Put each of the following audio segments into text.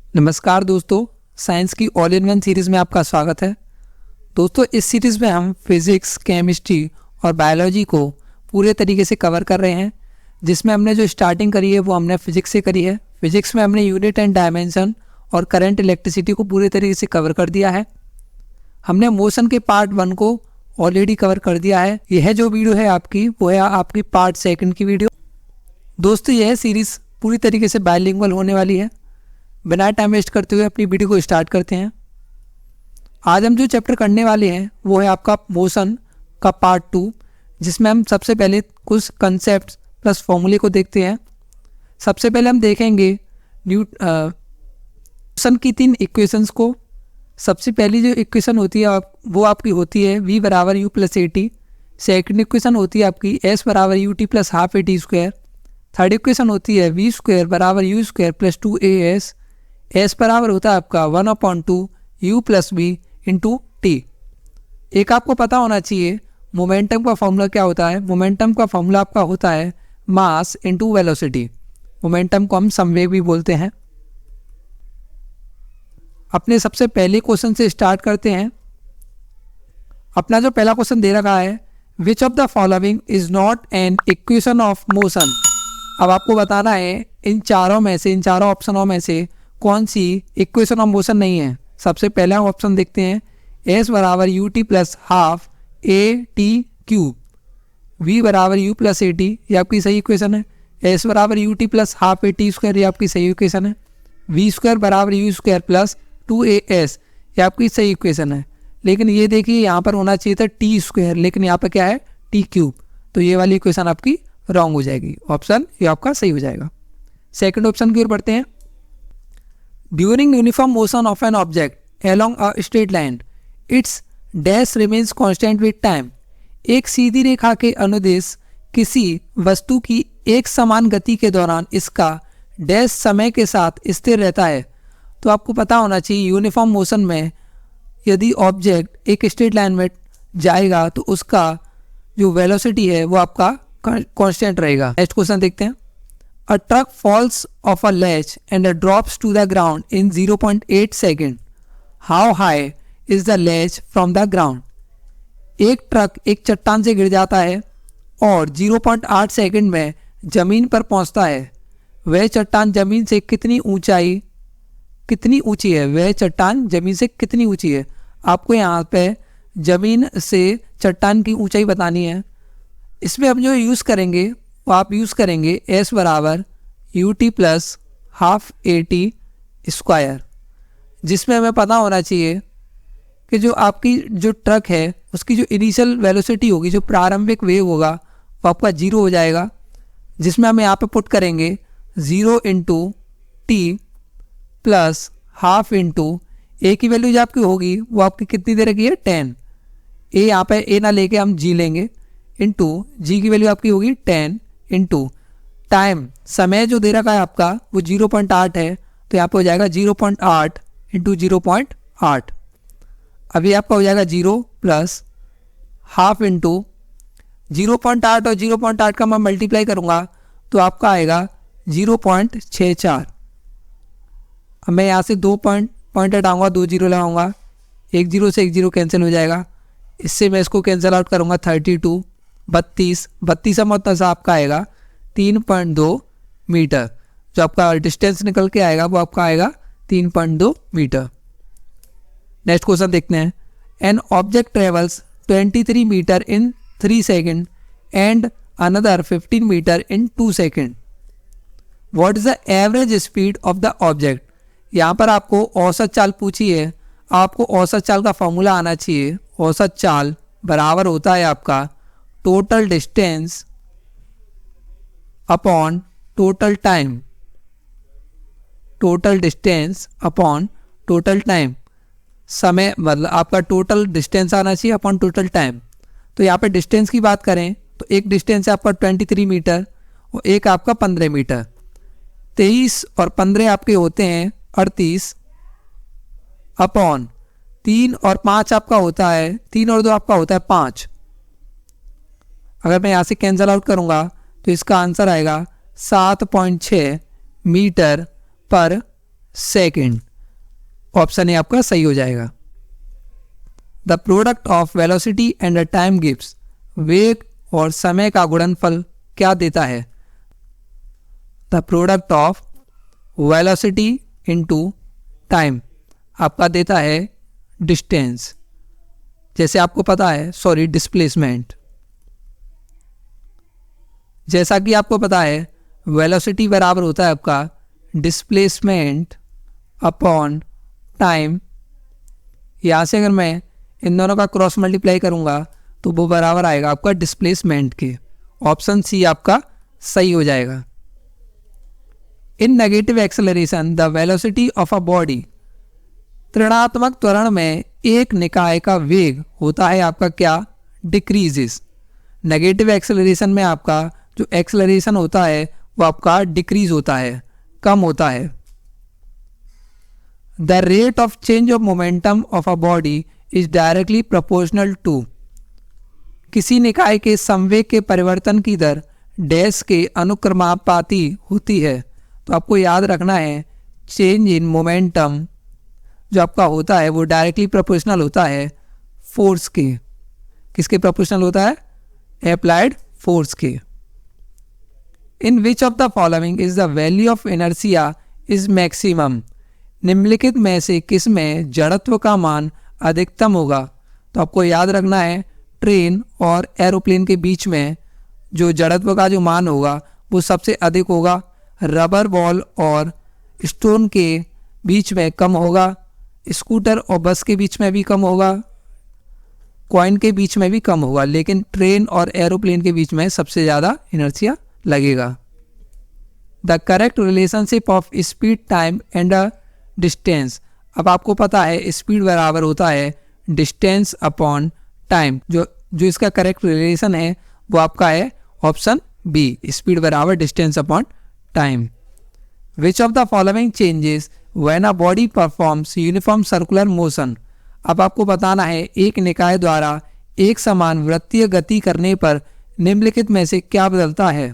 नमस्कार दोस्तों, साइंस की ऑल इन वन सीरीज़ में आपका स्वागत है। दोस्तों, इस सीरीज़ में हम फिज़िक्स, केमिस्ट्री और बायोलॉजी को पूरे तरीके से कवर कर रहे हैं। जिसमें हमने जो स्टार्टिंग करी है वो हमने फिज़िक्स से करी है। फिज़िक्स में हमने यूनिट एंड डायमेंशन और करंट इलेक्ट्रिसिटी को पूरे तरीके से कवर कर दिया है। हमने मोशन के पार्ट 1 को ऑलरेडी कवर कर दिया है। यह जो वीडियो है आपकी वो है आपकी पार्ट 2 की वीडियो। दोस्तों, यह सीरीज़ पूरी तरीके से बायलिंगुअल होने वाली है। बिना टाइम वेस्ट करते हुए अपनी वीडियो को स्टार्ट करते हैं। आज हम जो चैप्टर करने वाले हैं वो है आपका मोशन का पार्ट 2, जिसमें हम सबसे पहले कुछ कंसेप्ट प्लस फॉर्मूले को देखते हैं। सबसे पहले हम देखेंगे मोशन की 3 इक्वेशंस को। सबसे पहली जो इक्वेशन होती है वो आपकी होती है v बराबर u plus A T. Second equation होती है आपकी s बराबर U T plus half A T square. Third equation होती है v स्क्वायर बराबर U square plus 2as। S बराबर होता है आपका 1/2 u plus B into T. एक आपको पता होना चाहिए मोमेंटम का फॉर्मूला क्या होता है। मोमेंटम का फॉर्मूला आपका होता है मास इंटू वेलोसिटी। मोमेंटम को हम संवेग भी बोलते हैं। अपने सबसे पहले क्वेश्चन से स्टार्ट करते हैं। अपना जो पहला क्वेश्चन दे रखा है, विच of the following is not an equation of motion. अब आपको बताना है इन चारों ऑप्शनों में से कौन सी इक्वेशन ऑफ मोशन नहीं है। सबसे पहला ऑप्शन देखते हैं, एस बराबर U T plus half A T cube. V बराबर यू प्लस ए टी, ये आपकी सही इक्वेशन है। एस बराबर U T plus half A T square, ये आपकी सही इक्वेशन है। वी स्क्वायर बराबर यू स्क्वायर प्लस 2as, ये आपकी सही इक्वेशन है। लेकिन ये देखिए यहाँ पर होना चाहिए था टी स्क्वायर, लेकिन यहाँ पर क्या है टी क्यूब। तो ये वाली इक्वेशन आपकी रॉन्ग हो जाएगी। ऑप्शन ये आपका सही हो जाएगा। सेकंड ऑप्शन की ओर बढ़ते हैं। During uniform motion of an object along a straight line, its dash remains constant with time। एक सीधी रेखा के अनुदेश किसी वस्तु की एक समान गति के दौरान इसका डैश समय के साथ स्थिर रहता है। तो आपको पता होना चाहिए यूनिफॉर्म मोशन में यदि ऑब्जेक्ट एक स्ट्रेट लाइन में जाएगा तो उसका जो वेलोसिटी है वो आपका कांस्टेंट रहेगा। नेक्स्ट क्वेश्चन देखते हैं। A truck falls off a ledge and drops to the ground in 0.8 second. How high is the ledge from the ground? एक ट्रक एक चट्टान से गिर जाता है और 0.8 सेकंड में जमीन पर पहुंचता है। वह चट्टान जमीन से कितनी ऊंची है? वह चट्टान जमीन से कितनी ऊंची है? आपको यहाँ पे जमीन से चट्टान की ऊंचाई बतानी है। इसमें हम जो यूज़ करेंगे वो आप यूज़ करेंगे एस बराबर U T plus half A T square, जिसमें हमें पता होना चाहिए कि जो आपकी जो ट्रक है उसकी जो इनिशियल वेलोसिटी होगी, जो प्रारंभिक वेग होगा वो आपका 0 हो जाएगा। जिसमें हम यहाँ पे पुट करेंगे 0 into t plus half into a की वैल्यू जो आपकी होगी वो आपकी कितनी दे रखी है 10। ए यहाँ पे ए ना लेके हम जी लेंगे, इंटू जी की वैल्यू आपकी होगी 10 इंटू टाइम, समय जो दे रखा है आपका वो 0.8 है। तो यहाँ पे हो जाएगा 0.8 इंटू 0.8। अभी आपका हो जाएगा 0 प्लस हाफ इंटू 0.8 और 0.8 का मैं मल्टीप्लाई करूँगा तो आपका आएगा 0.64। अब मैं यहाँ से 2 पॉइंट हटाऊँगा, 2 जीरो लगाऊँगा, 1 जीरो से 1 जीरो कैंसिल हो जाएगा। इससे मैं इसको कैंसिल आउट करूँगा 32 32 मतलब सा आपका आएगा 3.2 मीटर। जो आपका डिस्टेंस निकल के आएगा वो आपका आएगा 3.2 मीटर। नेक्स्ट क्वेश्चन देखते हैं। An object travels 23 metre in 3 second and another 15 metre in 2 second. What is the average speed of the object. यहाँ पर आपको औसत चाल पूछी है। आपको औसत चाल का फॉर्मूला आना चाहिए। औसत चाल बराबर होता है आपका total distance upon total time. Total distance upon total time, समय मतलब आपका टोटल डिस्टेंस आना चाहिए अपॉन टोटल टाइम। तो यहाँ पे डिस्टेंस की बात करें तो एक डिस्टेंस है आपका 23 मीटर और एक आपका 15 मीटर। 23 और 15 आपके होते हैं 38 अपॉन 3 और 5 आपका होता है 3 और 2 आपका होता है 5। अगर मैं यहाँ से कैंसिल आउट करूँगा तो इसका आंसर आएगा 7.6 मीटर पर सेकेंड। ऑप्शन ए आपका सही हो जाएगा। The product of velocity and time gives, वेग और समय का गुणनफल क्या देता है? The product of velocity into time आपका देता है डिस्टेंस। जैसे आपको पता है डिस्प्लेसमेंट। जैसा कि आपको पता है वेलोसिटी बराबर होता है आपका डिस्प्लेसमेंट अपॉन टाइम। यहाँ से अगर मैं इन दोनों का क्रॉस मल्टीप्लाई करूँगा तो वो बराबर आएगा आपका डिस्प्लेसमेंट के। ऑप्शन सी आपका सही हो जाएगा। In negative acceleration the velocity of a body, ऋणात्मक त्वरण में एक निकाय का वेग होता है आपका क्या? डिक्रीजेस। नेगेटिव एक्सेलरेशन में आपका जो एक्सेलरेशन होता है वो आपका डिक्रीज होता है, कम होता है। The rate of change of momentum of a body is directly proportional to, किसी निकाय के संवेग के परिवर्तन की दर डैश के अनुक्रमानुपाती होती है। तो आपको याद रखना है चेंज इन मोमेंटम जो आपका होता है वो डायरेक्टली प्रोपोर्शनल होता है फोर्स के। किसके प्रोपोर्शनल होता है? अप्लाइड फोर्स के। In which of the following is the value of inertia is maximum, निम्नलिखित में से किस में जड़त्व का मान अधिकतम होगा? तो आपको याद रखना है ट्रेन और एरोप्लेन के बीच में जो जड़त्व का जो मान होगा वो सबसे अधिक होगा। रबर बॉल और स्टोन के बीच में कम होगा, स्कूटर और बस के बीच में भी कम होगा, कॉइन के बीच में भी कम होगा, लेकिन ट्रेन और एरोप्लेन के बीच में सबसे ज़्यादा इनर्शिया लगेगा। The correct relationship of speed time and distance, अब आपको पता है स्पीड बराबर होता है डिस्टेंस अपॉन टाइम। जो इसका करेक्ट रिलेशन है वो आपका है ऑप्शन बी, स्पीड बराबर distance upon time. Which of the following changes when a body performs uniform circular motion, अब आपको बताना है एक निकाय द्वारा एक समान वृत्तीय गति करने पर निम्नलिखित में से क्या बदलता है?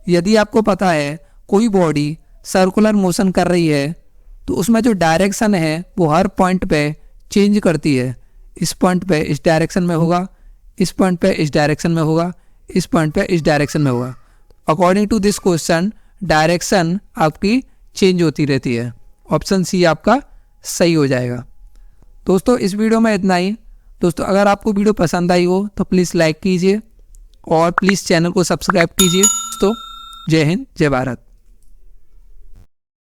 यदि आपको पता है कोई बॉडी सर्कुलर मोशन कर रही है तो उसमें जो डायरेक्शन है वो हर पॉइंट पे चेंज करती है। इस पॉइंट पे इस डायरेक्शन में होगा, इस पॉइंट पे इस डायरेक्शन में होगा, इस पॉइंट पे इस डायरेक्शन में होगा। According to this question direction आपकी चेंज होती रहती है। ऑप्शन सी आपका सही हो जाएगा। दोस्तों इस वीडियो में इतना ही। दोस्तों अगर आपको वीडियो पसंद आई हो तो प्लीज़ लाइक कीजिए और प्लीज़ चैनल को सब्सक्राइब कीजिए। दोस्तों जय हिंद, जय भारत।